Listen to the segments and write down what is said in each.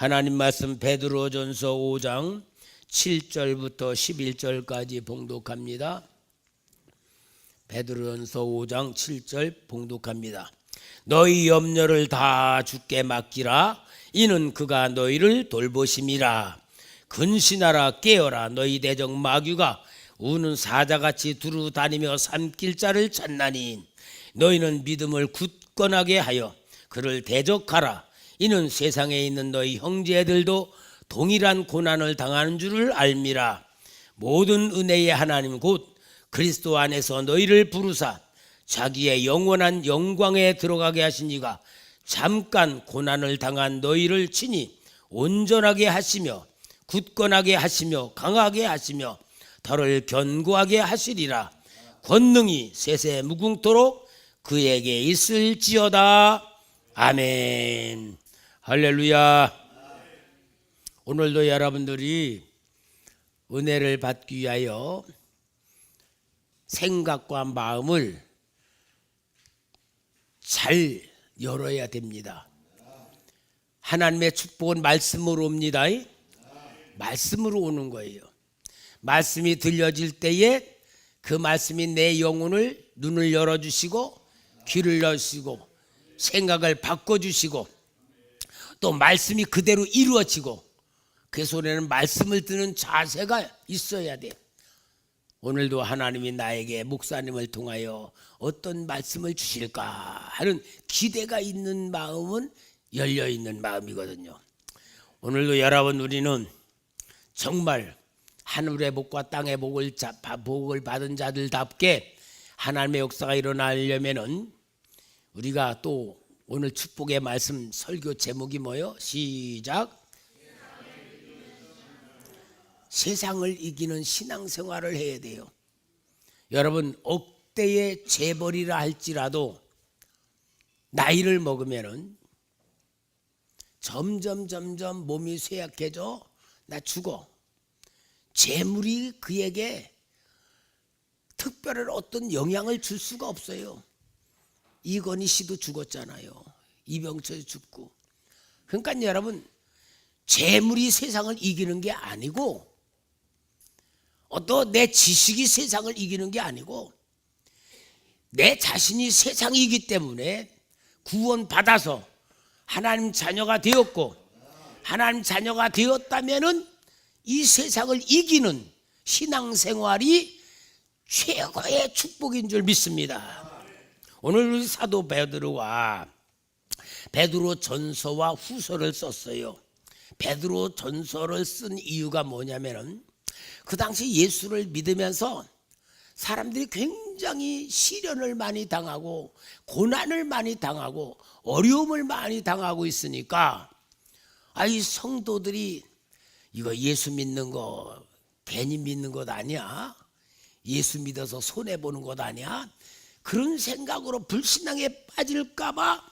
하나님 말씀 베드로전서 5장 7절부터 11절까지 봉독합니다. 베드로전서 5장 7절 봉독합니다. 너희 염려를 다 주께 맡기라. 이는 그가 너희를 돌보심이라. 근신하라 깨어라. 너희 대적 마귀가 우는 사자같이 두루 다니며 삼킬 자를 찾나니 너희는 믿음을 굳건하게 하여 그를 대적하라. 이는 세상에 있는 너희 형제들도 동일한 고난을 당하는 줄을 알미라. 모든 은혜의 하나님 곧 그리스도 안에서 너희를 부르사 자기의 영원한 영광에 들어가게 하신 이가 잠깐 고난을 당한 너희를 친히 온전하게 하시며 굳건하게 하시며 강하게 하시며 더를 견고하게 하시리라. 권능이 세세 무궁토록 그에게 있을지어다. 아멘. 할렐루야. 오늘도 여러분들이 은혜를 받기 위하여 생각과 마음을 잘 열어야 됩니다. 하나님의 축복은 말씀으로 옵니다. 말씀으로 오는 거예요. 말씀이 들려질 때에 그 말씀이 내 영혼을 눈을 열어주시고 귀를 여시고 생각을 바꿔주시고 또 말씀이 그대로 이루어지고 그 손에는 말씀을 드는 자세가 있어야 돼요. 오늘도 하나님이 나에게 목사님을 통하여 어떤 말씀을 주실까 하는 기대가 있는 마음은 열려있는 마음이거든요. 오늘도 여러분 우리는 정말 하늘의 복과 땅의 복을 받은 자들답게 하나님의 역사가 일어나려면은 우리가 또 오늘 축복의 말씀 설교 제목이 뭐예요? 시작. 세상을 이기는 신앙생활을 해야 돼요. 여러분 억대의 재벌이라 할지라도 나이를 먹으면은 점점 몸이 쇠약해져. 나 죽어. 재물이 그에게 특별한 어떤 영향을 줄 수가 없어요. 이건희 씨도 죽었잖아요. 이병철이 죽고. 그러니까 여러분 재물이 세상을 이기는 게 아니고 또 내 지식이 세상을 이기는 게 아니고 내 자신이 세상이기 때문에 구원받아서 하나님 자녀가 되었고 하나님 자녀가 되었다면은 이 세상을 이기는 신앙생활이 최고의 축복인 줄 믿습니다. 오늘 우리 사도 베드로와 베드로 전서와 후서를 썼어요. 베드로 전서를 쓴 이유가 뭐냐면은 그 당시 예수를 믿으면서 사람들이 굉장히 시련을 많이 당하고 고난을 많이 당하고 어려움을 많이 당하고 있으니까 이 성도들이 이거 예수 믿는 거 괜히 믿는 것 아니야? 예수 믿어서 손해보는 것 아니야? 그런 생각으로 불신앙에 빠질까 봐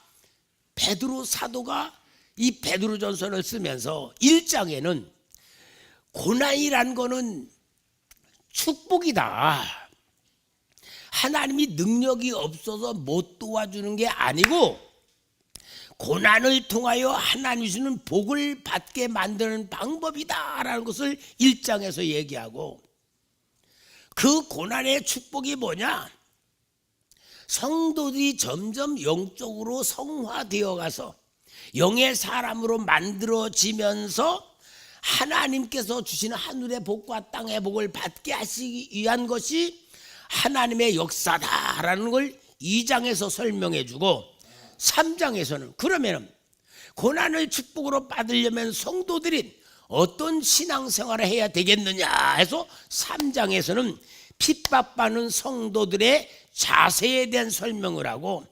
베드로 사도가 이 베드로 전서를 쓰면서 1장에는 고난이란 거는 축복이다. 하나님이 능력이 없어서 못 도와주는 게 아니고 고난을 통하여 하나님 주는 복을 받게 만드는 방법이다라는 것을 1장에서 얘기하고 그 고난의 축복이 뭐냐? 성도들이 점점 영적으로 성화되어 가서 영의 사람으로 만들어지면서 하나님께서 주시는 하늘의 복과 땅의 복을 받게 하시기 위한 것이 하나님의 역사다라는 걸 2장에서 설명해 주고 3장에서는 그러면 고난을 축복으로 받으려면 성도들이 어떤 신앙생활을 해야 되겠느냐 해서 3장에서는 핍박받는 성도들의 자세에 대한 설명을 하고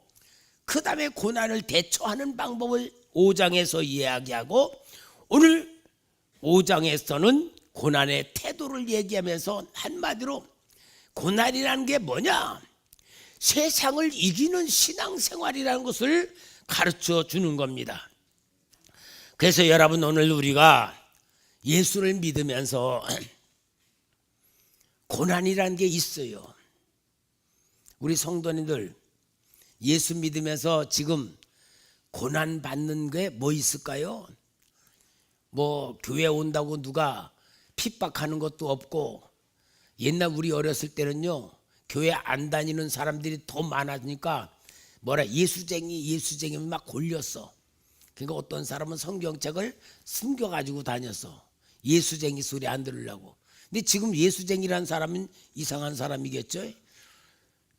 그 다음에 고난을 대처하는 방법을 5장에서 이야기하고 오늘 5장에서는 고난의 태도를 얘기하면서 한마디로 고난이라는 게 뭐냐? 세상을 이기는 신앙생활이라는 것을 가르쳐 주는 겁니다. 그래서 여러분 오늘 우리가 예수를 믿으면서 고난이라는 게 있어요. 우리 성도님들 예수 믿으면서 지금 고난 받는 게 뭐 있을까요? 뭐 교회 온다고 누가 핍박하는 것도 없고, 옛날 우리 어렸을 때는요 교회 안 다니는 사람들이 더 많아지니까 뭐라 예수쟁이 막 골렸어. 그러니까 어떤 사람은 성경책을 숨겨가지고 다녔어. 예수쟁이 소리 안 들으려고. 근데 지금 예수쟁이라는 사람은 이상한 사람이겠죠.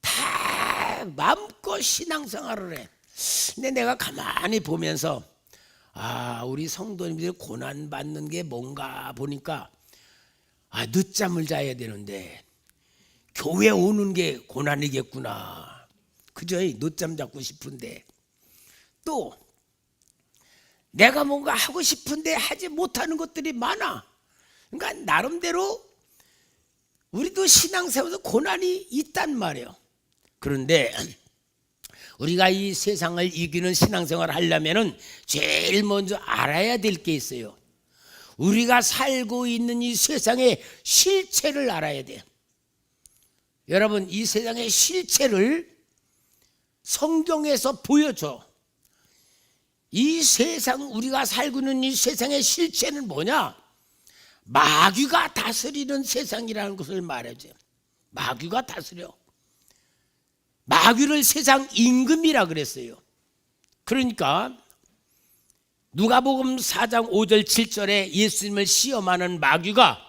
다 마음껏 신앙생활을 해. 근데 내가 가만히 보면서 우리 성도님들이 고난받는 게 뭔가 보니까 늦잠을 자야 되는데 교회 오는 게 고난이겠구나. 그저 늦잠 자고 싶은데 또 내가 뭔가 하고 싶은데 하지 못하는 것들이 많아. 그러니까 나름대로 우리도 신앙생활에서 고난이 있단 말이에요. 그런데 우리가 이 세상을 이기는 신앙생활을 하려면은 제일 먼저 알아야 될 게 있어요. 우리가 살고 있는 이 세상의 실체를 알아야 돼요. 여러분, 이 세상의 실체를 성경에서 보여줘. 이 세상, 우리가 살고 있는 이 세상의 실체는 뭐냐? 마귀가 다스리는 세상이라는 것을 말해줘요. 마귀가 다스려. 마귀를 세상 임금이라 그랬어요. 그러니까 누가복음 4장 5절 7절에 예수님을 시험하는 마귀가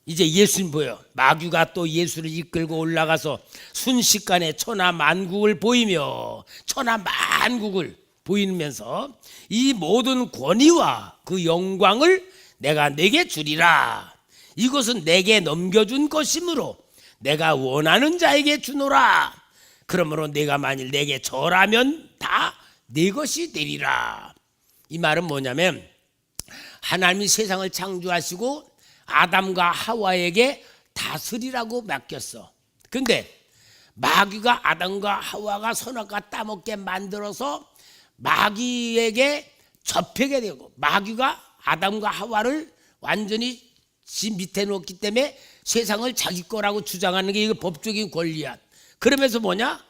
이제 예수님 보여. 마귀가 또 예수를 이끌고 올라가서 순식간에 천하 만국을 보이며 천하 만국을 보이면서 이 모든 권위와 그 영광을 내가 내게 주리라. 이것은 내게 넘겨준 것이므로 내가 원하는 자에게 주노라. 그러므로 내가 만일 내게 절하면 다 내 것이 되리라. 이 말은 뭐냐면 하나님이 세상을 창조하시고 아담과 하와에게 다스리라고 맡겼어. 근데 마귀가 아담과 하와가 선악과 따먹게 만들어서 마귀에게 접하게 되고, 마귀가 아담과 하와를 완전히 지 밑에 놓기 때문에 세상을 자기 거라고 주장하는 게 이거 법적인 권리야. 그러면서 뭐냐?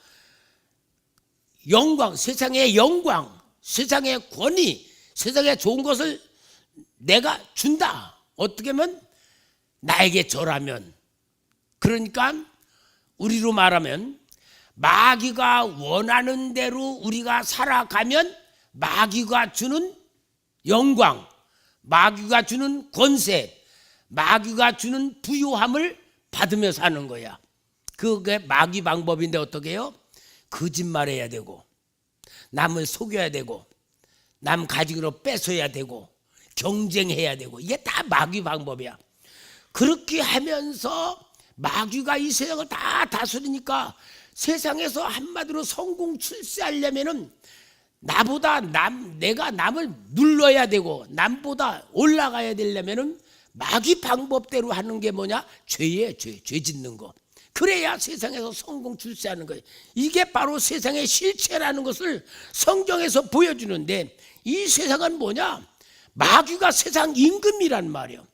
세상의 영광, 세상의 권위, 세상에 좋은 것을 내가 준다. 어떻게 하면? 나에게 절하면. 그러니까 우리로 말하면 마귀가 원하는 대로 우리가 살아가면 마귀가 주는 영광, 마귀가 주는 권세, 마귀가 주는 부유함을 받으며 사는 거야. 그게 마귀 방법인데 어떻게 해요? 거짓말해야 되고, 남을 속여야 되고, 남 가지고 뺏어야 되고, 경쟁해야 되고, 이게 다 마귀 방법이야. 그렇게 하면서 마귀가 이 세상을 다 다스리니까 세상에서 한마디로 성공 출세하려면은 내가 남을 눌러야 되고, 남보다 올라가야 되려면은 마귀 방법대로 하는 게 뭐냐? 죄 짓는 거. 그래야 세상에서 성공 출세하는 거예요. 이게 바로 세상의 실체라는 것을 성경에서 보여주는데, 이 세상은 뭐냐? 마귀가 세상 임금이란 말이에요.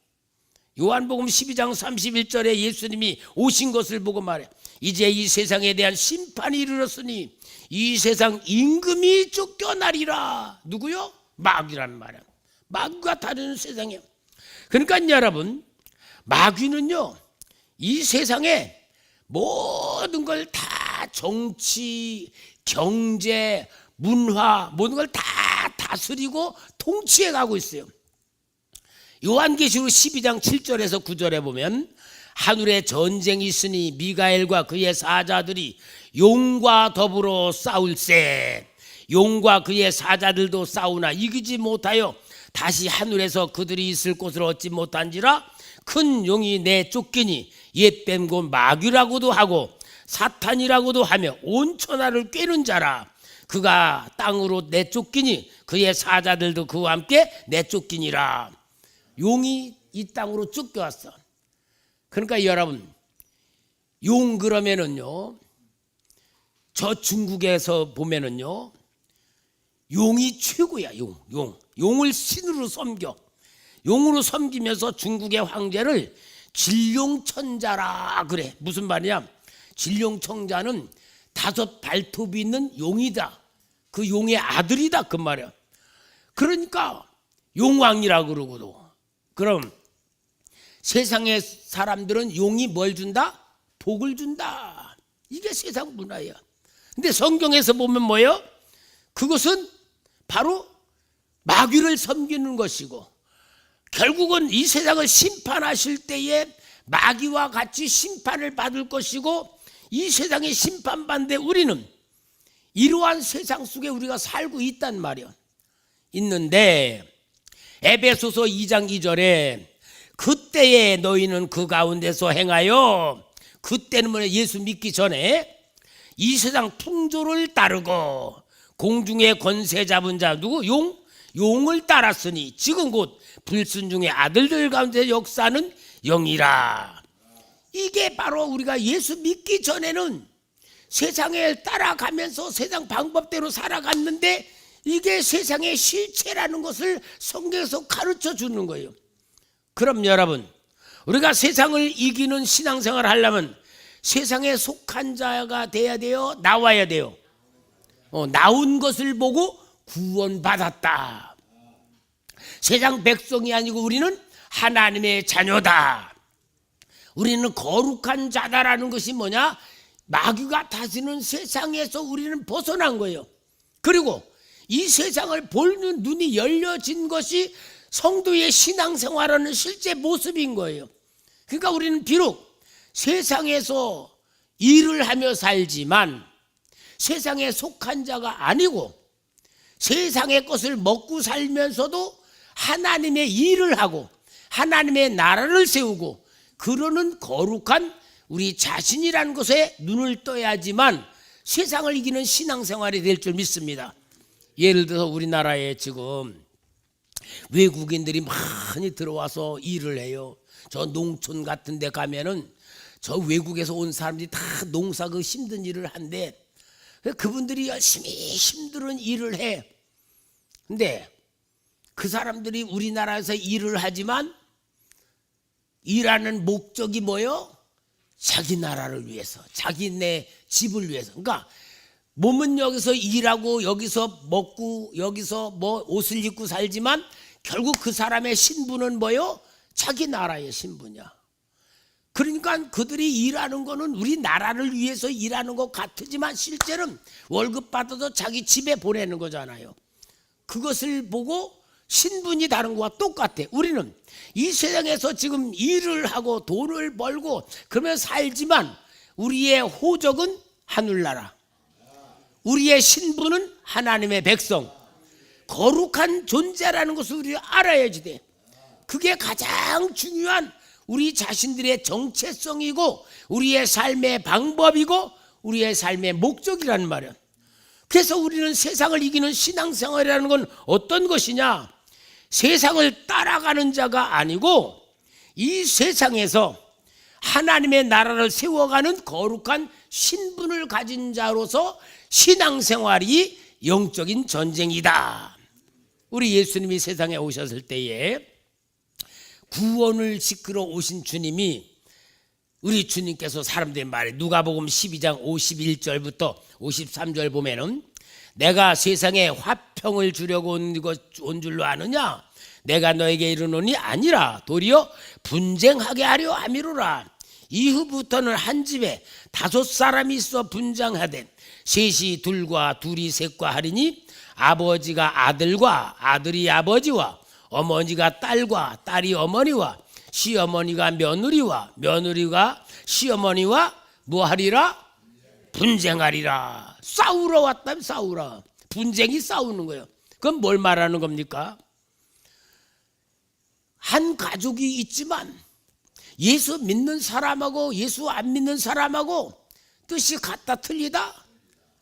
요한복음 12장 31절에 예수님이 오신 것을 보고 말해, 이제 이 세상에 대한 심판이 이르렀으니 이 세상 임금이 쫓겨나리라. 누구요? 마귀란 말이야. 마귀가 다루는 세상이에요. 그러니까 여러분, 마귀는요 이 세상에 모든 걸 다 정치, 경제, 문화, 모든 걸 다 다스리고 통치해 가고 있어요. 요한계시록 12장 7절에서 9절에 보면 하늘에 전쟁이 있으니 미가엘과 그의 사자들이 용과 더불어 싸울세. 용과 그의 사자들도 싸우나 이기지 못하여 다시 하늘에서 그들이 있을 곳을 얻지 못한지라. 큰 용이 내쫓기니 옛뱀 곧 마귀라고도 하고 사탄이라고도 하며 온 천하를 꿰는 자라. 그가 땅으로 내쫓기니 그의 사자들도 그와 함께 내쫓기니라. 용이 이 땅으로 쫓겨왔어. 그러니까 여러분, 용 그러면은요, 저 중국에서 보면은요, 용이 최고야. 용을 신으로 섬겨. 용으로 섬기면서 중국의 황제를 진룡천자라 그래. 무슨 말이냐? 진룡천자는 5 발톱이 있는 용이다. 그 용의 아들이다 그 말이야. 그러니까 용왕이라 그러고도. 그럼 세상의 사람들은 용이 뭘 준다? 복을 준다. 이게 세상 문화야. 근데 성경에서 보면 뭐예요? 그것은 바로 마귀를 섬기는 것이고, 결국은 이 세상을 심판하실 때에 마귀와 같이 심판을 받을 것이고, 이 세상에 심판받는데 우리는 이러한 세상 속에 우리가 살고 있단 말이야. 있는데 에베소서 2장 2절에 그때에 너희는 그 가운데서 행하여, 그때는 뭐냐? 예수 믿기 전에 이 세상 풍조를 따르고 공중의 권세 잡은 자 누구? 용을 따랐으니 지금 곧 불순종의 아들들 가운데 역사는 영이라. 이게 바로 우리가 예수 믿기 전에는 세상에 따라가면서 세상 방법대로 살아갔는데, 이게 세상의 실체라는 것을 성경에서 가르쳐 주는 거예요. 그럼 여러분, 우리가 세상을 이기는 신앙생활을 하려면 세상에 속한 자가 돼야 돼요? 나와야 돼요? 나온 것을 보고 구원받았다. 세상 백성이 아니고 우리는 하나님의 자녀다. 우리는 거룩한 자다라는 것이 뭐냐? 마귀가 다스리는 세상에서 우리는 벗어난 거예요. 그리고 이 세상을 보는 눈이 열려진 것이 성도의 신앙생활하는 실제 모습인 거예요. 그러니까 우리는 비록 세상에서 일을 하며 살지만 세상에 속한 자가 아니고, 세상의 것을 먹고 살면서도 하나님의 일을 하고 하나님의 나라를 세우고 그러는 거룩한 우리 자신이라는 것에 눈을 떠야지만 세상을 이기는 신앙생활이 될 줄 믿습니다. 예를 들어서 우리나라에 지금 외국인들이 많이 들어와서 일을 해요. 저 농촌 같은 데 가면은 저 외국에서 온 사람들이 다 농사 그 힘든 일을 한대. 그분들이 열심히 힘든 일을 해. 근데 그 사람들이 우리나라에서 일을 하지만 일하는 목적이 뭐예요? 자기 나라를 위해서, 자기네 집을 위해서. 그러니까 몸은 여기서 일하고 여기서 먹고 여기서 뭐 옷을 입고 살지만 결국 그 사람의 신분은 뭐예요? 자기 나라의 신분이야. 그러니까 그들이 일하는 거는 우리 나라를 위해서 일하는 것 같지만 실제로는 월급 받아도 자기 집에 보내는 거잖아요. 그것을 보고 신분이 다른 것과 똑같아. 우리는 이 세상에서 지금 일을 하고 돈을 벌고 그러면 살지만 우리의 호적은 하늘나라, 우리의 신분은 하나님의 백성, 거룩한 존재라는 것을 우리가 알아야지 돼. 그게 가장 중요한 우리 자신들의 정체성이고 우리의 삶의 방법이고 우리의 삶의 목적이라는 말이야. 그래서 우리는 세상을 이기는 신앙생활이라는 건 어떤 것이냐? 세상을 따라가는 자가 아니고 이 세상에서 하나님의 나라를 세워가는 거룩한 신분을 가진 자로서 신앙생활이 영적인 전쟁이다. 우리 예수님이 세상에 오셨을 때에 구원을 지키러 오신 주님이, 우리 주님께서 사람들의 말에 누가복음 12장 51절부터 53절 보면은 내가 세상에 화평을 주려고 온 줄로 아느냐? 내가 너에게 이르노니 아니라 도리어 분쟁하게 하려 함이로라. 이후부터는 한 집에 5사람이 있어 분쟁하되 셋이 둘과 둘이 셋과 하리니 아버지가 아들과 아들이 아버지와 어머니가 딸과 딸이 어머니와 시어머니가 며느리와 며느리가 시어머니와 뭐하리라? 분쟁하리라. 싸우러 왔다면 싸우라. 분쟁이 싸우는 거예요. 그건 뭘 말하는 겁니까? 한 가족이 있지만 예수 믿는 사람하고 예수 안 믿는 사람하고 뜻이 같다 틀리다?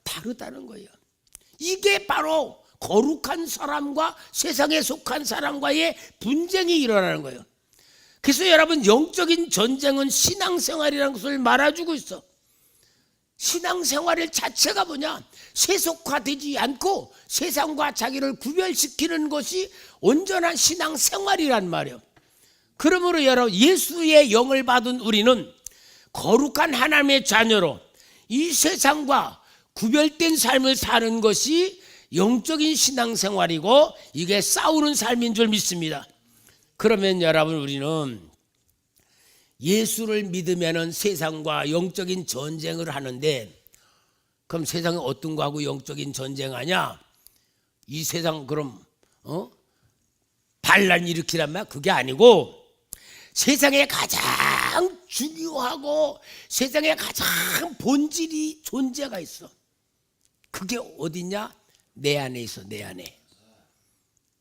다르다는 거예요. 이게 바로 거룩한 사람과 세상에 속한 사람과의 분쟁이 일어나는 거예요. 그래서 여러분, 영적인 전쟁은 신앙생활이라는 것을 말해주고 있어. 신앙생활의 자체가 뭐냐? 세속화되지 않고 세상과 자기를 구별시키는 것이 온전한 신앙생활이란 말이에요. 그러므로 여러분, 예수의 영을 받은 우리는 거룩한 하나님의 자녀로 이 세상과 구별된 삶을 사는 것이 영적인 신앙생활이고 이게 싸우는 삶인 줄 믿습니다. 그러면 여러분, 우리는 예수를 믿으면 세상과 영적인 전쟁을 하는데, 그럼 세상에 어떤 거하고 영적인 전쟁하냐? 이 세상 그럼 반란 일으키란 말? 그게 아니고, 세상에 가장 중요하고 세상에 가장 본질이 존재가 있어. 그게 어디냐? 내 안에 있어. 내 안에.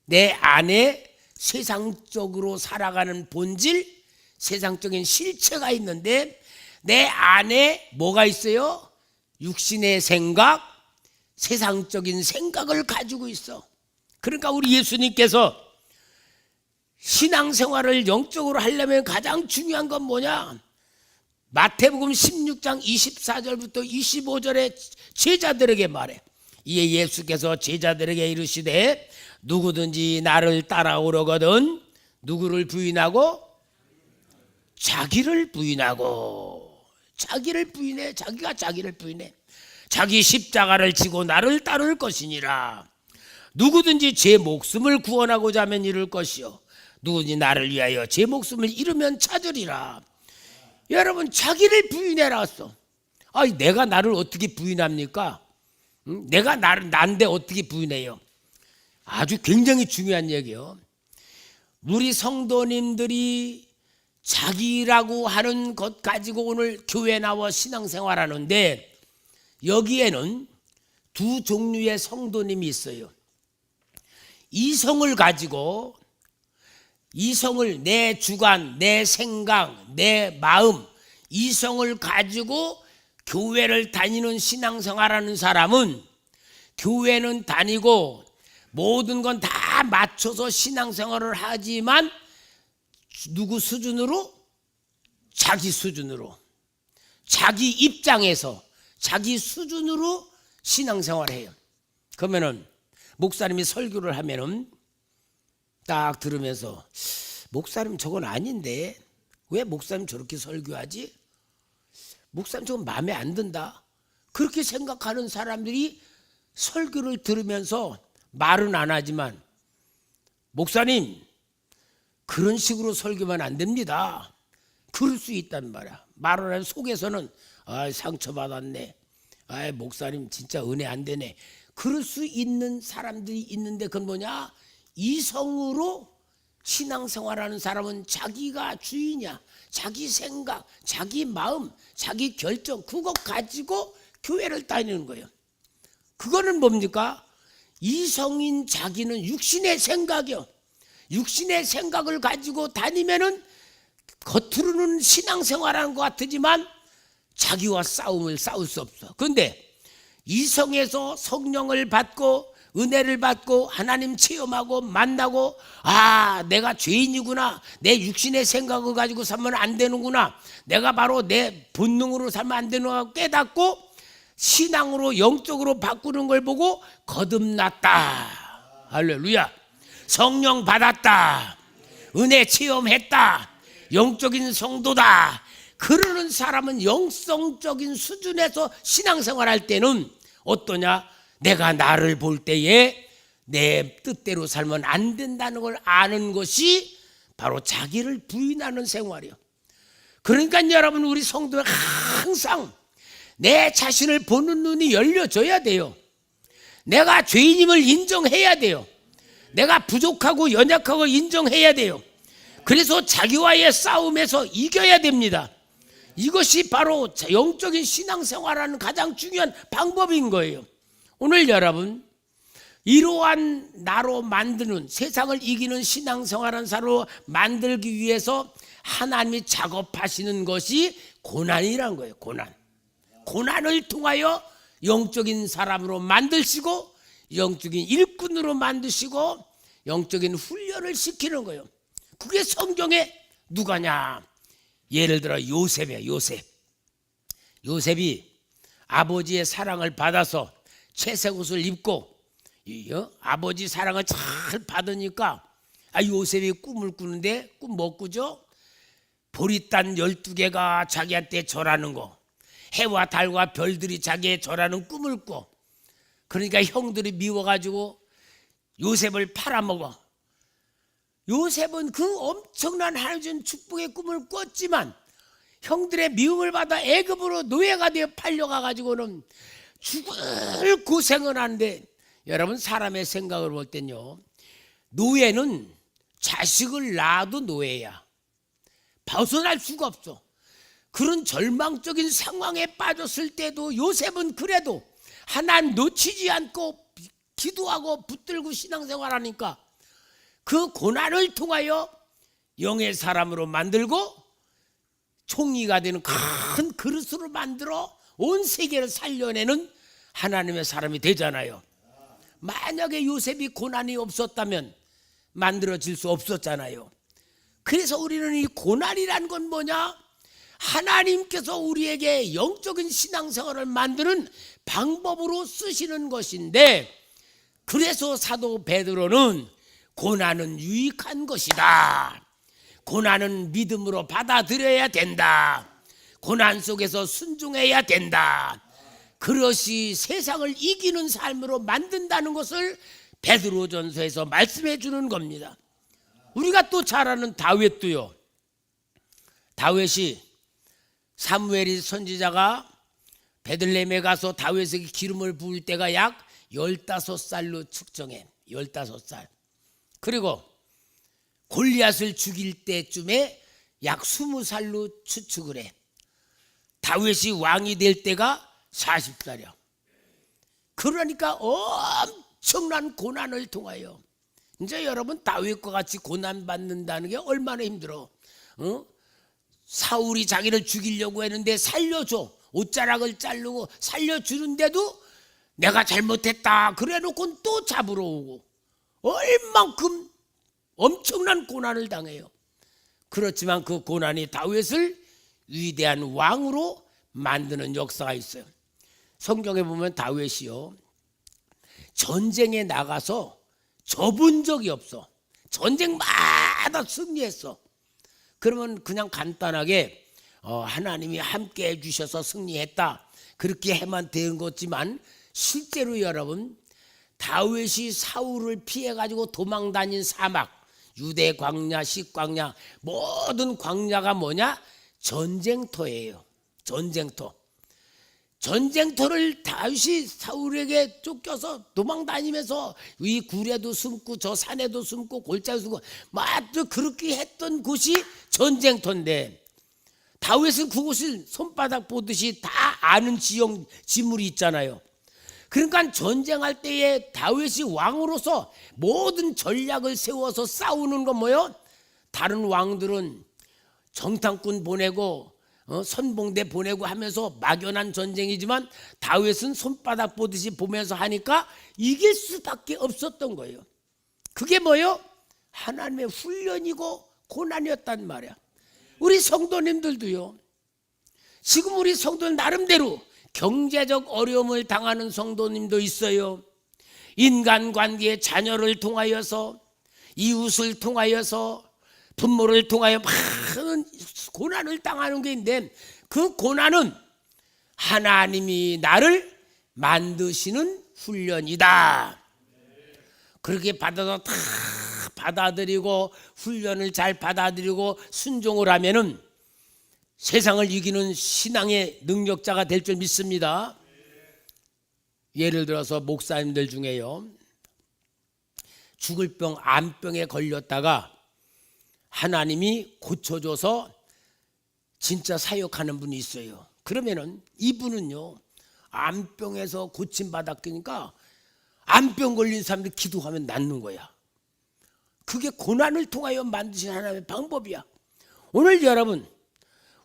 내 안에 세상적으로 살아가는 본질, 세상적인 실체가 있는데, 내 안에 뭐가 있어요? 육신의 생각, 세상적인 생각을 가지고 있어. 그러니까 우리 예수님께서 신앙생활을 영적으로 하려면 가장 중요한 건 뭐냐? 마태복음 16장 24절부터 25절에 제자들에게 말해. 이에 예수께서 제자들에게 이르시되 누구든지 나를 따라오려거든 누구를 부인하고? 자기를 부인하고. 자기를 부인해. 자기가 자기를 부인해. 자기 십자가를 지고 나를 따를 것이니라. 누구든지 제 목숨을 구원하고자 하면 이룰 것이요 누구든지 나를 위하여 제 목숨을 잃으면 찾으리라. 여러분, 자기를 부인해라 했어. 아니, 내가 나를 어떻게 부인합니까? 내가 난데 어떻게 부인해요? 아주 굉장히 중요한 얘기예요. 우리 성도님들이 자기라고 하는 것 가지고 오늘 교회 나와 신앙생활 하는데, 여기에는 두 종류의 성도님이 있어요. 이성을 가지고, 이성을, 내 주관, 내 생각, 내 마음, 이성을 가지고 교회를 다니는 신앙생활하는 사람은 교회는 다니고 모든 건 다 맞춰서 신앙생활을 하지만 누구 수준으로? 자기 수준으로, 자기 입장에서 자기 수준으로 신앙생활해요. 그러면은 목사님이 설교를 하면은 딱 들으면서, 목사님 저건 아닌데 왜 목사님 저렇게 설교하지? 목사님 저건 마음에 안 든다. 그렇게 생각하는 사람들이 설교를 들으면서 말은 안 하지만, 목사님 그런 식으로 설교만 안 됩니다. 그럴 수 있단 말이야. 말을 하는 속에서는 상처받았네. 목사님 진짜 은혜 안 되네. 그럴 수 있는 사람들이 있는데, 그건 뭐냐? 이성으로 신앙생활하는 사람은 자기가 주인이야. 자기 생각, 자기 마음, 자기 결정, 그거 가지고 교회를 다니는 거예요. 그거는 뭡니까? 이성인 자기는 육신의 생각이요. 육신의 생각을 가지고 다니면은 겉으로는 신앙생활하는 것 같지만 자기와 싸울 수 없어. 그런데 이성에서 성령을 받고 은혜를 받고 하나님 체험하고 만나고, 내가 죄인이구나, 내 육신의 생각을 가지고 살면 안 되는구나, 내가 바로 내 본능으로 살면 안 되는구나 깨닫고 신앙으로 영적으로 바꾸는 걸 보고 거듭났다. 할렐루야. 성령 받았다, 은혜 체험했다, 영적인 성도다. 그러는 사람은 영성적인 수준에서 신앙생활할 때는 어떠냐? 내가 나를 볼 때에 내 뜻대로 살면 안 된다는 걸 아는 것이 바로 자기를 부인하는 생활이요. 그러니까 여러분, 우리 성도는 항상 내 자신을 보는 눈이 열려져야 돼요. 내가 죄인임을 인정해야 돼요. 내가 부족하고 연약하고 인정해야 돼요. 그래서 자기와의 싸움에서 이겨야 됩니다. 이것이 바로 영적인 신앙생활하는 가장 중요한 방법인 거예요. 오늘 여러분, 이러한 나로 만드는, 세상을 이기는 신앙생활한 사로 만들기 위해서 하나님이 작업하시는 것이 고난이란 거예요. 고난을 통하여 영적인 사람으로 만드시고 영적인 일꾼으로 만드시고 영적인 훈련을 시키는 거예요. 그게 성경에 누가냐? 예를 들어 요셉이에요. 요셉이 아버지의 사랑을 받아서 채색 옷을 입고 아버지 사랑을 잘 받으니까 요셉이 꿈을 꾸는데, 꿈 뭐 꾸죠? 보리단 12개가 자기한테 절하는 거, 해와 달과 별들이 자기의 절하는 꿈을 꿔. 그러니까 형들이 미워가지고 요셉을 팔아먹어. 요셉은 그 엄청난 하나님 준 축복의 꿈을 꿨지만 형들의 미움을 받아 애굽으로 노예가 되어 팔려가가지고는 죽을 고생을 하는데, 여러분 사람의 생각을 볼 땐요, 노예는 자식을 낳아도 노예야. 벗어날 수가 없어. 그런 절망적인 상황에 빠졌을 때도 요셉은 그래도 하나님 놓치지 않고 기도하고 붙들고 신앙생활하니까 그 고난을 통하여 영의 사람으로 만들고 총리가 되는 큰 그릇으로 만들어 온 세계를 살려내는 하나님의 사람이 되잖아요. 만약에 요셉이 고난이 없었다면 만들어질 수 없었잖아요. 그래서 우리는 이 고난이란 건 뭐냐? 하나님께서 우리에게 영적인 신앙생활을 만드는 방법으로 쓰시는 것인데, 그래서 사도 베드로는 고난은 유익한 것이다. 고난은 믿음으로 받아들여야 된다. 고난 속에서 순종해야 된다. 그것이 세상을 이기는 삶으로 만든다는 것을 베드로전서에서 말씀해 주는 겁니다. 우리가 또 잘 아는 다윗도요. 다윗이 사무엘이 선지자가 베들레헴에 가서 다윗에게 기름을 부을 때가 약 15살로 측정해. 15살. 그리고 골리앗을 죽일 때쯤에 약 20살로 추측을 해. 다윗이 왕이 될 때가 40살이야. 그러니까 엄청난 고난을 통하여, 이제 여러분 다윗과 같이 고난받는다는 게 얼마나 힘들어. 사울이 자기를 죽이려고 했는데 살려줘. 옷자락을 자르고 살려주는데도 내가 잘못했다 그래놓고 또 잡으러 오고, 얼만큼 엄청난 고난을 당해요. 그렇지만 그 고난이 다윗을 위대한 왕으로 만드는 역사가 있어요. 성경에 보면 다윗이요, 전쟁에 나가서 져본 적이 없어. 전쟁마다 승리했어. 그러면 그냥 간단하게 하나님이 함께 해주셔서 승리했다 그렇게 해만 된 거지만, 실제로 여러분 다윗이 사울을 피해가지고 도망 다닌 사막, 유대 광야, 식광야, 모든 광야가 뭐냐? 전쟁터예요. 전쟁터. 전쟁터를 다윗이 사울에게 쫓겨서 도망 다니면서 이 굴에도 숨고 저 산에도 숨고 골짜기도 숨고 막 그렇게 했던 곳이 전쟁터인데, 다윗은 그곳을 손바닥 보듯이 다 아는 지물이 있잖아요. 그러니까 전쟁할 때에 다윗이 왕으로서 모든 전략을 세워서 싸우는 건 뭐예요? 다른 왕들은 정탐꾼 보내고 선봉대 보내고 하면서 막연한 전쟁이지만 다윗은 손바닥 보듯이 보면서 하니까 이길 수밖에 없었던 거예요. 그게 뭐예요? 하나님의 훈련이고 고난이었단 말이야. 우리 성도님들도요, 지금 우리 성도는 나름대로 경제적 어려움을 당하는 성도님도 있어요. 인간관계의 자녀를 통하여서, 이웃을 통하여서, 부모를 통하여 많은 고난을 당하는 게 있는데, 그 고난은 하나님이 나를 만드시는 훈련이다. 그렇게 받아서 다 받아들이고 훈련을 잘 받아들이고 순종을 하면은 세상을 이기는 신앙의 능력자가 될 줄 믿습니다. 예를 들어서 목사님들 중에요, 죽을 병, 암병에 걸렸다가 하나님이 고쳐줘서 진짜 사역하는 분이 있어요. 그러면은 이분은요, 암병에서 고침받았으니까 암병 걸린 사람들 기도하면 낫는 거야. 그게 고난을 통하여 만드신 하나님의 방법이야. 오늘 여러분,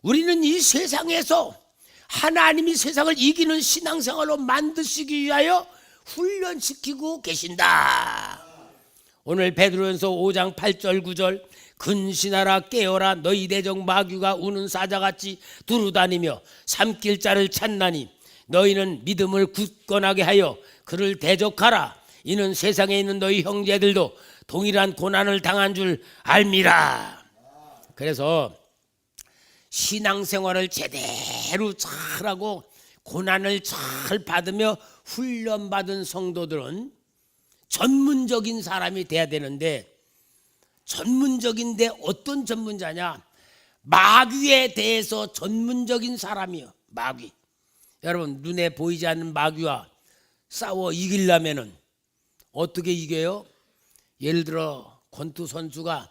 우리는 이 세상에서 하나님이 세상을 이기는 신앙생활로 만드시기 위하여 훈련시키고 계신다. 오늘 베드로전서 5장 8절 9절, 근신하라 깨어라 너희 대적 마귀가 우는 사자같이 두루다니며 삼킬 자를 찾나니 너희는 믿음을 굳건하게 하여 그를 대적하라. 이는 세상에 있는 너희 형제들도 동일한 고난을 당한 줄 알미라. 그래서 신앙생활을 제대로 잘하고 고난을 잘 받으며 훈련받은 성도들은 전문적인 사람이 돼야 되는데, 전문적인데 어떤 전문자냐? 마귀에 대해서 전문적인 사람이요. 마귀. 여러분, 눈에 보이지 않는 마귀와 싸워 이기려면은 어떻게 이겨요? 예를 들어 권투 선수가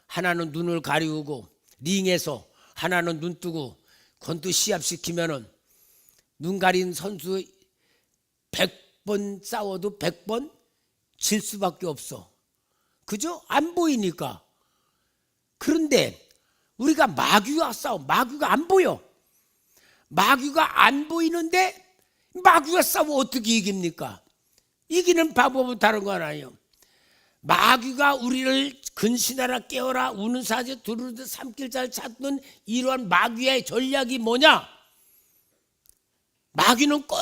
하나는 눈을 가리우고 링에서 하나는 눈 뜨고 권투 시합시키면은 눈 가린 선수 100번 싸워도 100번 질 수밖에 없어. 그죠? 안 보이니까. 그런데 우리가 마귀와 싸워. 마귀가 안 보여. 마귀가 안 보이는데 마귀가 싸워 어떻게 이깁니까? 이기는 방법은 다른 건 아니에요. 마귀가 우리를 근신하라 깨어라 우는 사제 두루듯 삼킬자를 찾는 이러한 마귀의 전략이 뭐냐? 마귀는 꼭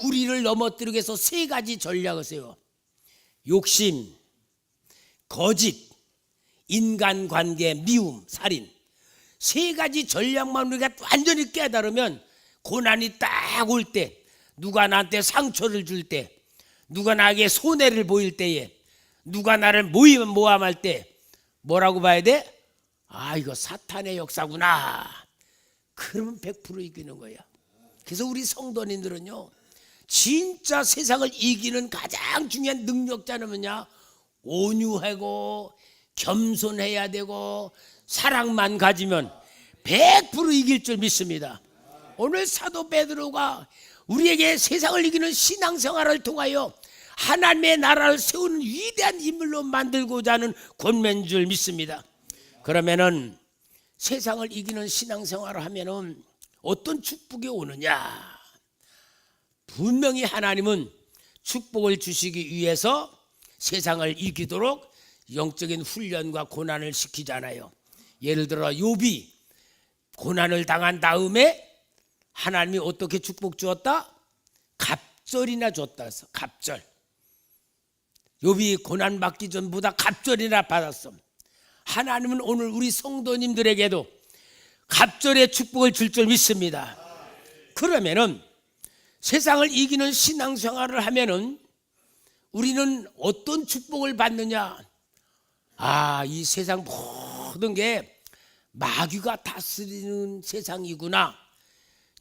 우리를 넘어뜨리기 위해서 세 가지 전략을 써요. 욕심, 거짓, 인간관계, 미움, 살인. 세 가지 전략만 우리가 완전히 깨달으면 고난이 딱 올 때, 누가 나한테 상처를 줄 때, 누가 나에게 손해를 보일 때에, 누가 나를 모함할 때 뭐라고 봐야 돼? 아, 이거 사탄의 역사구나. 그러면 100% 이기는 거야. 그래서 우리 성도님들은요, 진짜 세상을 이기는 가장 중요한 능력자는 뭐냐? 온유하고 겸손해야 되고 사랑만 가지면 100% 이길 줄 믿습니다. 오늘 사도 베드로가 우리에게 세상을 이기는 신앙생활을 통하여 하나님의 나라를 세우는 위대한 인물로 만들고자 하는 권면인 줄 믿습니다. 그러면은 세상을 이기는 신앙생활을 하면은 어떤 축복이 오느냐? 분명히 하나님은 축복을 주시기 위해서 세상을 이기도록 영적인 훈련과 고난을 시키잖아요. 예를 들어 욥이 고난을 당한 다음에 하나님이 어떻게 축복 주었다? 갑절이나 줬다 해서 갑절. 욥이 고난 받기 전보다 갑절이나 받았어. 하나님은 오늘 우리 성도님들에게도 갑절의 축복을 줄 줄 믿습니다. 그러면은 세상을 이기는 신앙생활을 하면은 우리는 어떤 축복을 받느냐? 아, 이 세상 모든 게 마귀가 다스리는 세상이구나.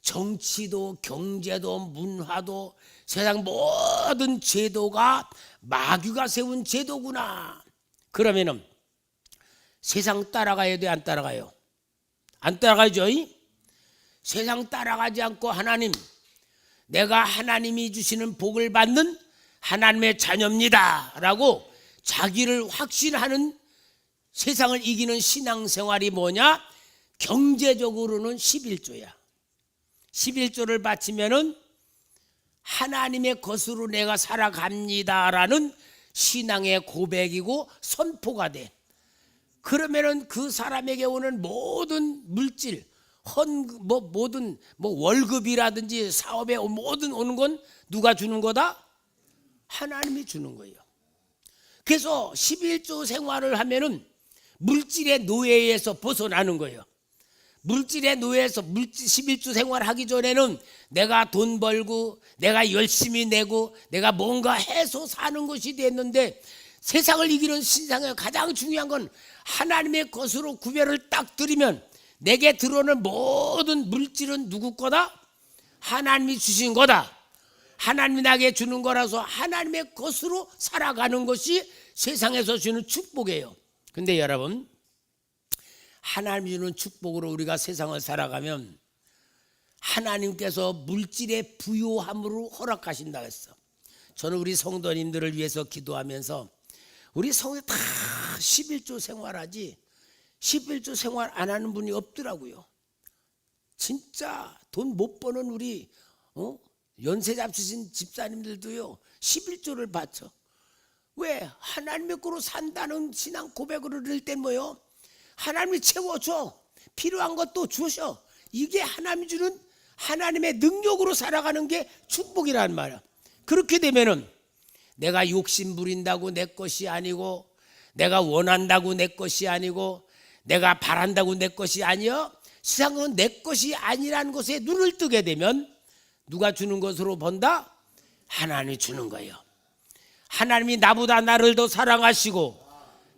정치도 경제도 문화도 세상 모든 제도가 마귀가 세운 제도구나. 그러면은 세상 따라가야 돼, 안 따라가요? 안 따라가죠? 세상 따라가지 않고 하나님, 내가 하나님이 주시는 복을 받는 하나님의 자녀입니다 라고 자기를 확신하는 세상을 이기는 신앙생활이 뭐냐? 경제적으로는 11조야. 11조를 바치면은 하나님의 것으로 내가 살아갑니다라는 신앙의 고백이고 선포가 돼. 그러면은 그 사람에게 오는 모든 물질, 모든 월급이라든지 사업에 모든 오는 건 누가 주는 거다? 하나님이 주는 거예요. 그래서 11조 생활을 하면은 물질의 노예에서 벗어나는 거예요. 물질의 노예에서 11조 생활하기 전에는 내가 돈 벌고 내가 열심히 내고 내가 뭔가 해서 사는 것이 됐는데, 세상을 이기는 신상의 가장 중요한 건 하나님의 것으로 구별을 딱 드리면 내게 들어오는 모든 물질은 누구 거다? 하나님이 주신 거다. 하나님이 나에게 주는 거라서 하나님의 것으로 살아가는 것이 세상에서 주는 축복이에요. 근데 여러분, 하나님이 주는 축복으로 우리가 세상을 살아가면 하나님께서 물질의 부요함으로 허락하신다 했어. 저는 우리 성도님들을 위해서 기도하면서 우리 성에 다 11조 생활하지 11조 생활 안 하는 분이 없더라고요. 진짜 돈 못 버는 우리 연세 잡수신 집사님들도요 11조를 바쳐. 왜? 하나님의 거로 산다는 신앙 고백을 할 땐 뭐요? 하나님이 채워줘. 필요한 것도 주셔. 이게 하나님이 주는 하나님의 능력으로 살아가는 게 축복이라는 말이야. 그렇게 되면은 내가 욕심 부린다고 내 것이 아니고, 내가 원한다고 내 것이 아니고, 내가 바란다고 내 것이 아니여. 세상은 내 것이 아니라는 것에 눈을 뜨게 되면 누가 주는 것으로 본다? 하나님이 주는 거예요. 하나님이 나보다 나를 더 사랑하시고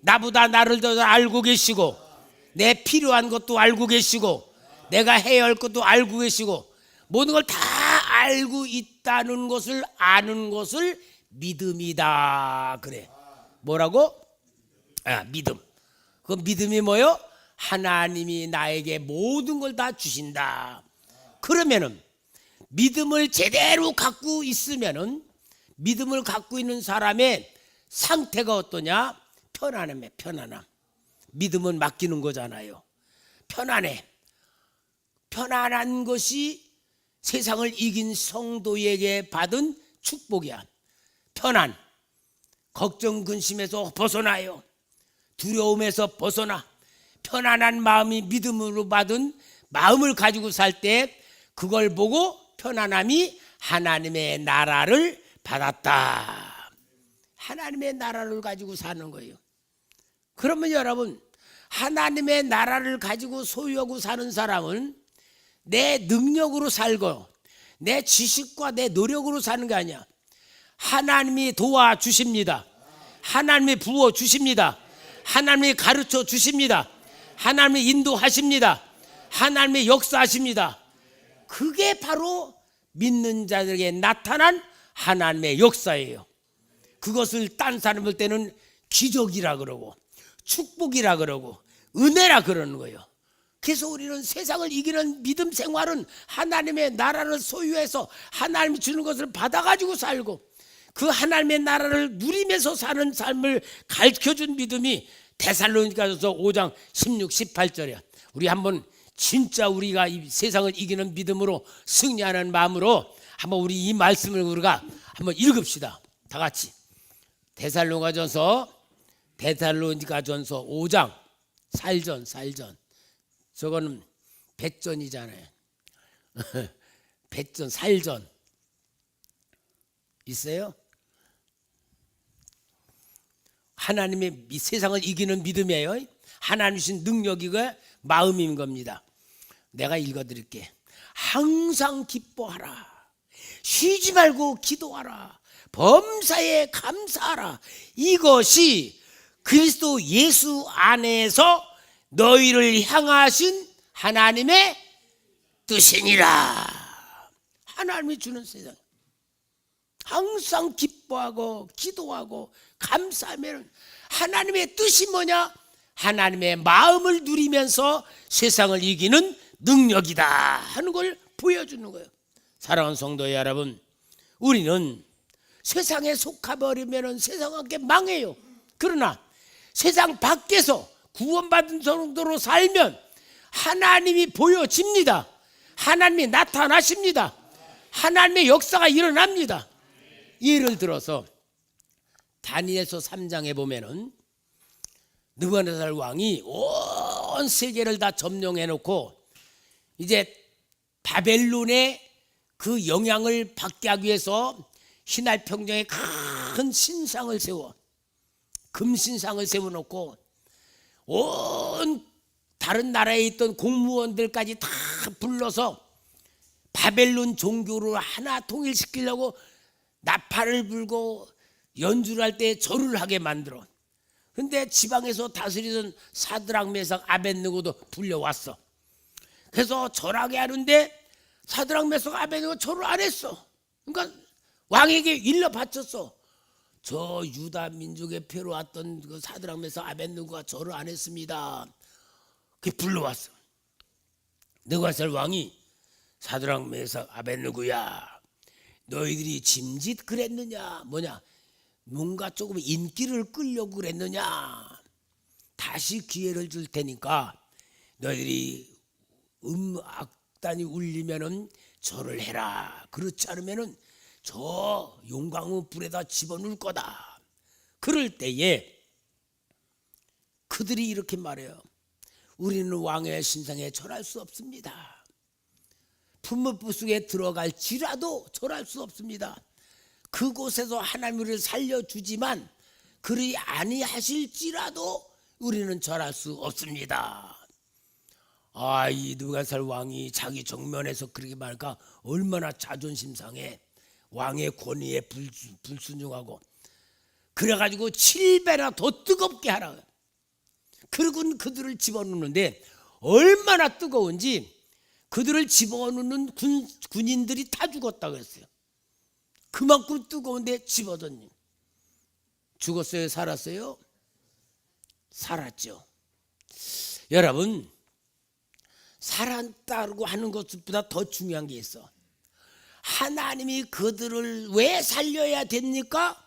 나보다 나를 더 알고 계시고 내 필요한 것도 알고 계시고 내가 해야 할 것도 알고 계시고 모든 걸 다 알고 있다는 것을 아는 것을 믿음이다. 그래. 뭐라고? 믿음. 그 믿음이 뭐요? 하나님이 나에게 모든 걸 다 주신다. 그러면은 믿음을 제대로 갖고 있으면은 믿음을 갖고 있는 사람의 상태가 어떠냐? 편안함에 편안함. 믿음은 맡기는 거잖아요. 편안해. 편안한 것이 세상을 이긴 성도에게 받은 축복이야. 편안. 걱정 근심에서 벗어나요. 두려움에서 벗어나. 편안한 마음이 믿음으로 받은 마음을 가지고 살 때 그걸 보고 편안함이 하나님의 나라를 받았다. 하나님의 나라를 가지고 사는 거예요. 그러면 여러분, 하나님의 나라를 가지고 소유하고 사는 사람은 내 능력으로 살고 내 지식과 내 노력으로 사는 게 아니야. 하나님이 도와주십니다. 하나님이 부어주십니다. 하나님이 가르쳐 주십니다. 하나님이 인도하십니다. 하나님이 역사하십니다. 그게 바로 믿는 자들에게 나타난 하나님의 역사예요. 그것을 딴 사람 볼 때는 기적이라 그러고 축복이라 그러고 은혜라 그러는 거예요. 그래서 우리는 세상을 이기는 믿음 생활은 하나님의 나라를 소유해서 하나님이 주는 것을 받아가지고 살고 그 하나님의 나라를 누리면서 사는 삶을 가르쳐준 믿음이 데살로니가서 5장 16, 18절이야. 우리 한번 진짜 우리가 이 세상을 이기는 믿음으로 승리하는 마음으로 한번 우리 이 말씀을 우리가 한번 읽읍시다. 다 같이. 데살로니가전서 5장 살전. 저거는 백전이잖아요. 백전, 살전 있어요? 하나님의 세상을 이기는 믿음이에요. 하나님 주신 능력이고 마음인 겁니다. 내가 읽어드릴게. 항상 기뻐하라. 쉬지 말고 기도하라. 범사에 감사하라. 이것이 그리스도 예수 안에서 너희를 향하신 하나님의 뜻이니라. 하나님이 주는 세상. 항상 기뻐하고 기도하고 감사하면 하나님의 뜻이 뭐냐? 하나님의 마음을 누리면서 세상을 이기는 능력이다 하는 걸 보여주는 거예요. 사랑하는 성도 여러분, 우리는 세상에 속아버리면 세상과 함께 망해요. 그러나 세상 밖에서 구원받은 정도로 살면 하나님이 보여집니다. 하나님이 나타나십니다. 하나님의 역사가 일어납니다. 예를 들어서 다니엘서 3장에 보면은 느부갓네살 왕이 온 세계를 다 점령해 놓고 이제 바벨론의 그 영향을 받게 하기 위해서 시날 평정에 큰 신상을 세워 금신상을 세워놓고 온 다른 나라에 있던 공무원들까지 다 불러서 바벨론 종교를 하나 통일시키려고 나팔을 불고 연주를 할 때 절을 하게 만들어. 근데 지방에서 다스리던 사드락 메삭 아벳느고도 불려왔어. 그래서 절하게 하는데 사드락 메삭 아벳느고 절을 안 했어. 그러니까 왕에게 일러 바쳤어. 저 유다 민족의 표로 왔던 그 사드락 메삭 아벳느고가 절을 안 했습니다. 그 불러왔어. 느부갓네살 왕이 사드락 메삭 아벳느고야, 너희들이 짐짓 그랬느냐? 뭐냐? 뭔가 조금 인기를 끌려고 그랬느냐? 다시 기회를 줄 테니까 너희들이 악단이 울리면은 절을 해라. 그렇지 않으면은 저 용광로 불에다 집어넣을 거다. 그럴 때에 그들이 이렇게 말해요. 우리는 왕의 신상에 절할 수 없습니다. 품목부 속에 들어갈지라도 절할 수 없습니다. 그곳에서 하나님을 살려주지만 그리 아니하실지라도 우리는 절할 수 없습니다. 이 느부갓네살 왕이 자기 정면에서 그렇게 말할까 얼마나 자존심 상해. 왕의 권위에 불순종하고 그래가지고 7배나 더 뜨겁게 하라. 그리고 그들을 집어넣는데 얼마나 뜨거운지 그들을 집어넣는 군인들이 다 죽었다 그랬어요. 그만큼 뜨거운데 집어넣니. 죽었어요? 살았어요? 살았죠. 여러분, 살았다고 하는 것보다 더 중요한 게 있어. 하나님이 그들을 왜 살려야 됩니까?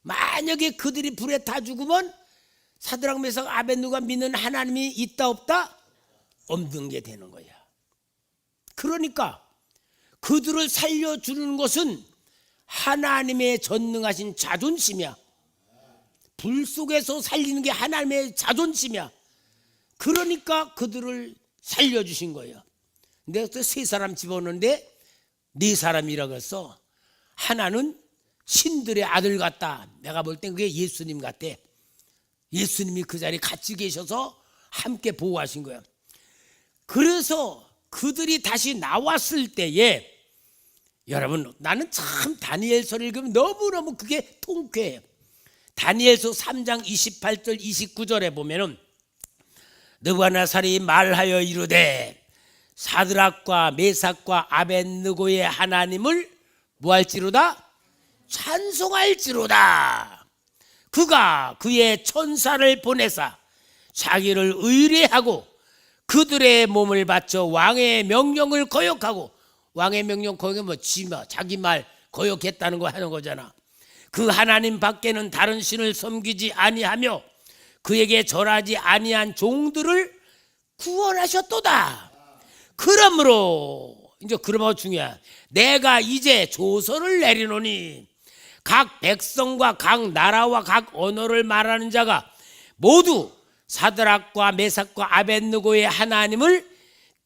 만약에 그들이 불에 타 죽으면 사드락 메삭 아벳느고가 믿는 하나님이 있다 없다? 없는 게 되는 거야. 그러니까 그들을 살려주는 것은 하나님의 전능하신 자존심이야. 불 속에서 살리는 게 하나님의 자존심이야. 그러니까 그들을 살려주신 거예요. 내가 또 세 사람 집어넣는데 네 사람이라고 했어. 하나는 신들의 아들 같다. 내가 볼 땐 그게 예수님 같대. 예수님이 그 자리에 같이 계셔서 함께 보호하신 거예요. 그래서 그들이 다시 나왔을 때에 여러분, 나는 참 다니엘서를 읽으면 너무너무 그게 통쾌해요. 다니엘서 3장 28절 29절에 보면은 느부갓네살이 말하여 이르되 사드락과 메삭과 아벳느고의 하나님을 뭐할지로다? 찬송할지로다. 그가 그의 천사를 보내사 자기를 의뢰하고 그들의 몸을 바쳐 왕의 명령을 거역하고, 왕의 명령 거역은 뭐 자기 말 거역했다는 거 하는 거잖아. 그 하나님 밖에는 다른 신을 섬기지 아니하며 그에게 절하지 아니한 종들을 구원하셨도다. 그러므로 이제 그러면 중요해. 내가 이제 조서를 내리노니 각 백성과 각 나라와 각 언어를 말하는 자가 모두 사드락과 메삭과 아벳느고의 하나님을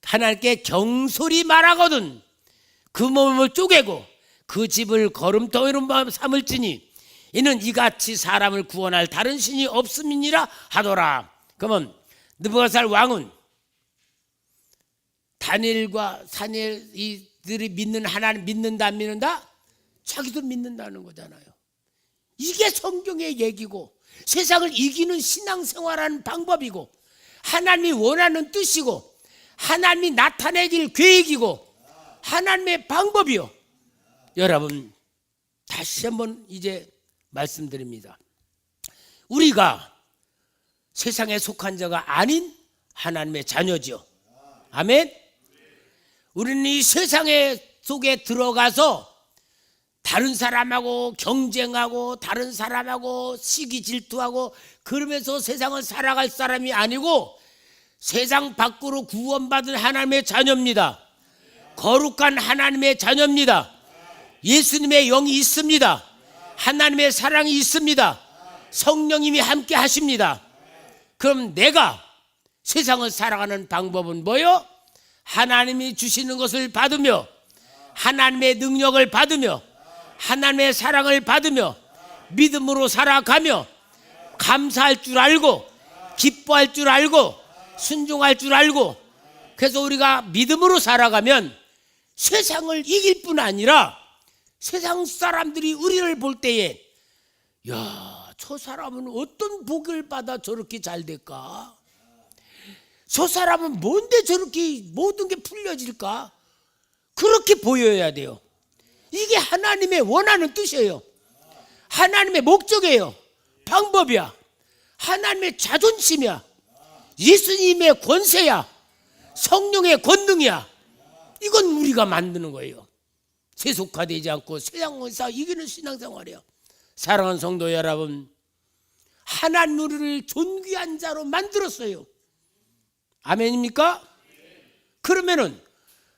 하나님께 경솔히 말하거든 그 몸을 쪼개고 그 집을 거름덩이로 삼을지니 이는 이같이 사람을 구원할 다른 신이 없음이니라 하더라. 그러면 느부갓네살 왕은 다니엘과 사니엘 이들이 믿는 하나님 믿는다 안 믿는다? 자기도 믿는다는 거잖아요. 이게 성경의 얘기고 세상을 이기는 신앙생활하는 방법이고 하나님이 원하는 뜻이고 하나님이 나타내길 계획이고 하나님의 방법이요. 여러분, 다시 한번 이제 말씀드립니다. 우리가 세상에 속한 자가 아닌 하나님의 자녀죠. 아멘. 우리는 이 세상의 속에 들어가서 다른 사람하고 경쟁하고 다른 사람하고 시기 질투하고 그러면서 세상을 살아갈 사람이 아니고 세상 밖으로 구원받은 하나님의 자녀입니다. 거룩한 하나님의 자녀입니다. 예수님의 영이 있습니다. 하나님의 사랑이 있습니다. 성령님이 함께 하십니다. 그럼 내가 세상을 살아가는 방법은 뭐요? 하나님이 주시는 것을 받으며 하나님의 능력을 받으며 하나님의 사랑을 받으며 믿음으로 살아가며 감사할 줄 알고 기뻐할 줄 알고 순종할 줄 알고, 그래서 우리가 믿음으로 살아가면 세상을 이길 뿐 아니라 세상 사람들이 우리를 볼 때에 야, 저 사람은 어떤 복을 받아 저렇게 잘 될까? 저 사람은 뭔데 저렇게 모든 게 풀려질까? 그렇게 보여야 돼요. 이게 하나님의 원하는 뜻이에요. 하나님의 목적이에요. 방법이야. 하나님의 자존심이야. 예수님의 권세야. 성령의 권능이야. 이건 우리가 만드는 거예요. 세속화되지 않고 세상에서 이기는 신앙생활이에요. 사랑하는 성도 여러분, 하나님 우리를 존귀한 자로 만들었어요. 아멘입니까? 그러면은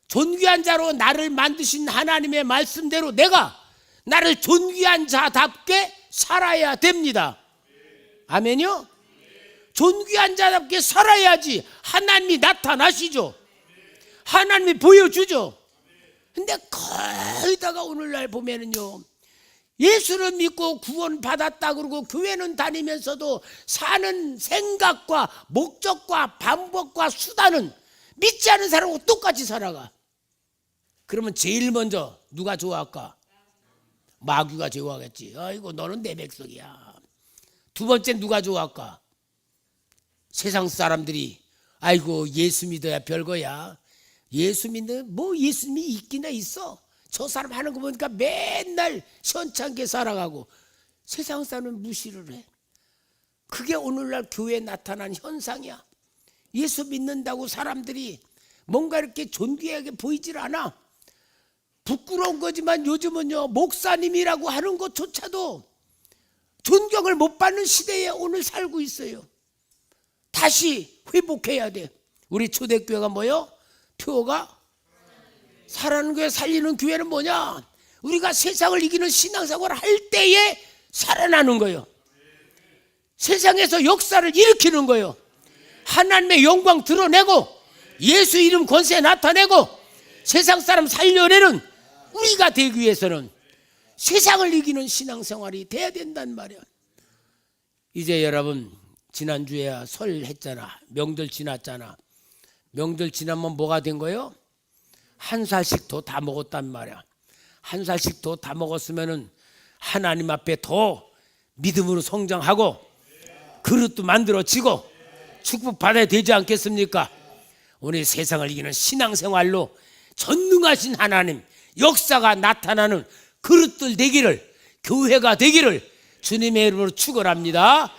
존귀한 자로 나를 만드신 하나님의 말씀대로 내가 나를 존귀한 자답게 살아야 됩니다. 아멘이요? 존귀한 자답게 살아야지 하나님이 나타나시죠. 하나님이 보여주죠. 근데 거의다가 오늘날 보면은요, 예수를 믿고 구원 받았다 그러고 교회는 다니면서도 사는 생각과 목적과 방법과 수단은 믿지 않은 사람하고 똑같이 살아가. 그러면 제일 먼저 누가 좋아할까? 마귀가 제거하겠지. 아이고 너는 내 백성이야. 두 번째 누가 좋아할까? 세상 사람들이 아이고 예수 믿어야 별거야. 예수 믿는 뭐 예수님이 있기나 있어. 저 사람 하는 거 보니까 맨날 시원찮게 살아가고 세상 사람은 무시를 해. 그게 오늘날 교회에 나타난 현상이야. 예수 믿는다고 사람들이 뭔가 이렇게 존귀하게 보이질 않아. 부끄러운 거지만 요즘은요 목사님이라고 하는 것조차도 존경을 못 받는 시대에 오늘 살고 있어요. 다시 회복해야 돼. 우리 초대교회가 뭐요? 표가 살아는 교회, 살리는 교회는 뭐냐? 우리가 세상을 이기는 신앙생활을 할 때에 살아나는 거예요. 세상에서 역사를 일으키는 거예요. 하나님의 영광 드러내고 예수 이름 권세 나타내고 세상 사람 살려내는 우리가 되기 위해서는 세상을 이기는 신앙생활이 돼야 된단 말이야. 이제 여러분 지난주에 설 했잖아. 명절 지났잖아. 명절 지나면 뭐가 된 거예요? 한 살씩 더 다 먹었단 말이야. 한 살씩 더 다 먹었으면은 하나님 앞에 더 믿음으로 성장하고 그릇도 만들어지고 축복받아야 되지 않겠습니까? 오늘 세상을 이기는 신앙생활로 전능하신 하나님 역사가 나타나는 그릇들 되기를, 교회가 되기를 주님의 이름으로 축원합니다.